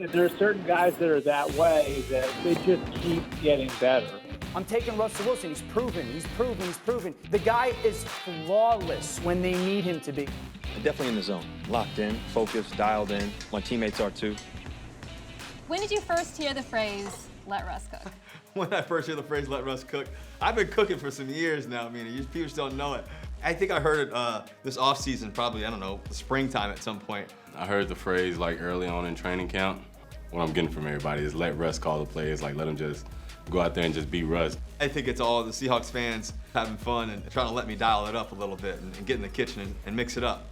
And there are certain guys that are that way that they just keep getting better. I'm taking Russell Wilson. He's proven. The guy is flawless when they need him to be. I'm definitely in the zone, locked in, focused, dialed in. My teammates are too. When did you first hear the phrase, "Let Russ cook"? When I first heard the phrase, "Let Russ cook," I've been cooking for some years now, people just don't know it. I think I heard it this offseason, probably, I don't know, springtime at some point. I heard the phrase like early on in training camp. What I'm getting from everybody is let Russ call the plays, like let him just go out there and just be Russ. I think it's all the Seahawks fans having fun and trying to let me dial it up a little bit and get in the kitchen and mix it up.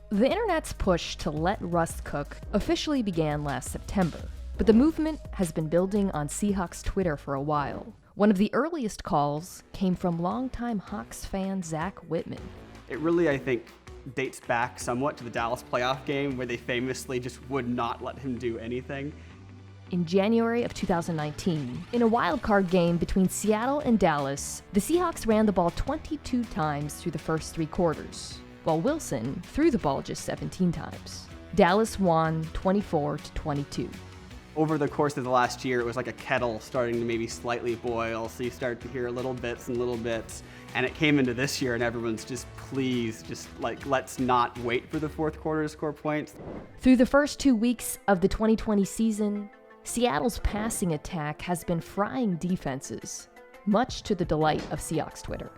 The internet's push to let Russ cook officially began last September, but the movement has been building on Seahawks Twitter for a while. One of the earliest calls came from longtime Hawks fan Zach Whitman. It really, I think, dates back somewhat to the Dallas playoff game where they famously just would not let him do anything. In January of 2019, in a wild-card game between Seattle and Dallas, the Seahawks ran the ball 22 times through the first 3 quarters, while Wilson threw the ball just 17 times. Dallas won 24-22. Over the course of the last year, it was like a kettle starting to maybe slightly boil, so you start to hear little bits, and it came into this year and everyone's just, please, just like, let's not wait for the fourth quarter to score points. Through the first 2 weeks of the 2020 season, Seattle's passing attack has been frying defenses, much to the delight of Seahawks Twitter.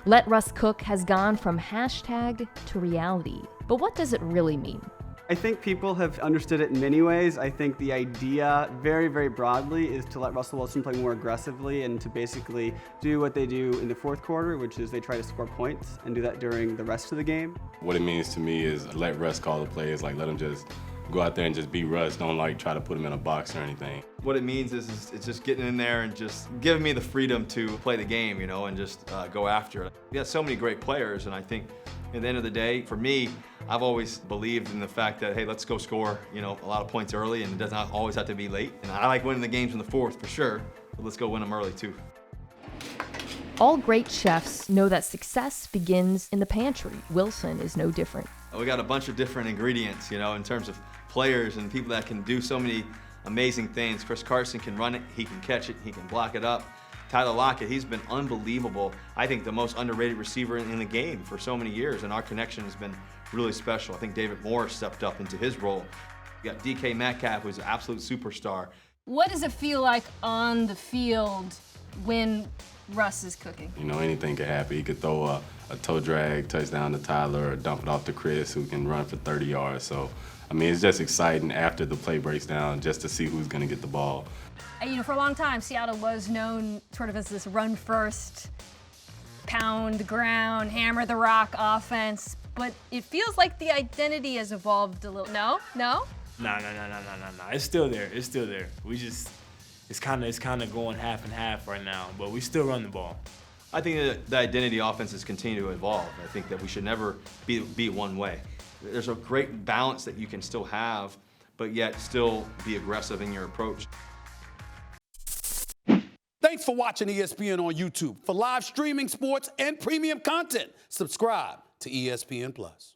Let Russ Cook has gone from hashtag to reality, but what does it really mean? I think people have understood it in many ways. I think the idea, very, very broadly, is to let Russell Wilson play more aggressively and to basically do what they do in the fourth quarter, which is they try to score points and do that during the rest of the game. What it means to me is let Russ call the plays, like let him just go out there and just be Russ. Don't like try to put him in a box or anything. What it means is it's just getting in there and just giving me the freedom to play the game, and just go after it. We have so many great players, and I think at the end of the day, for me, I've always believed in the fact that, hey, let's go score, a lot of points early, and it does not always have to be late. And I like winning the games in the fourth for sure, but let's go win them early too. All great chefs know that success begins in the pantry. Wilson is no different. We got a bunch of different ingredients, in terms of players and people that can do so many amazing things. Chris Carson can run it, he can catch it, he can block it up. Tyler Lockett, he's been unbelievable. I think the most underrated receiver in the game for so many years, and our connection has been really special. I think David Moore stepped up into his role. You got DK Metcalf, who's an absolute superstar. What does it feel like on the field when Russ is cooking? Anything could happen. He could throw a toe drag touchdown to Tyler or dump it off to Chris, who can run for 30 yards. So, it's just exciting after the play breaks down just to see who's going to get the ball. For a long time, Seattle was known sort of as this run first, pound the ground, hammer the rock offense, but it feels like the identity has evolved a little. No? No. It's still there. It's kind of going half and half right now, but we still run the ball. I think that the identity offenses continue to evolve. I think that we should never be one way. There's a great balance that you can still have, but yet still be aggressive in your approach. Thanks for watching ESPN on YouTube. For live streaming, sports, and premium content, subscribe to ESPN+.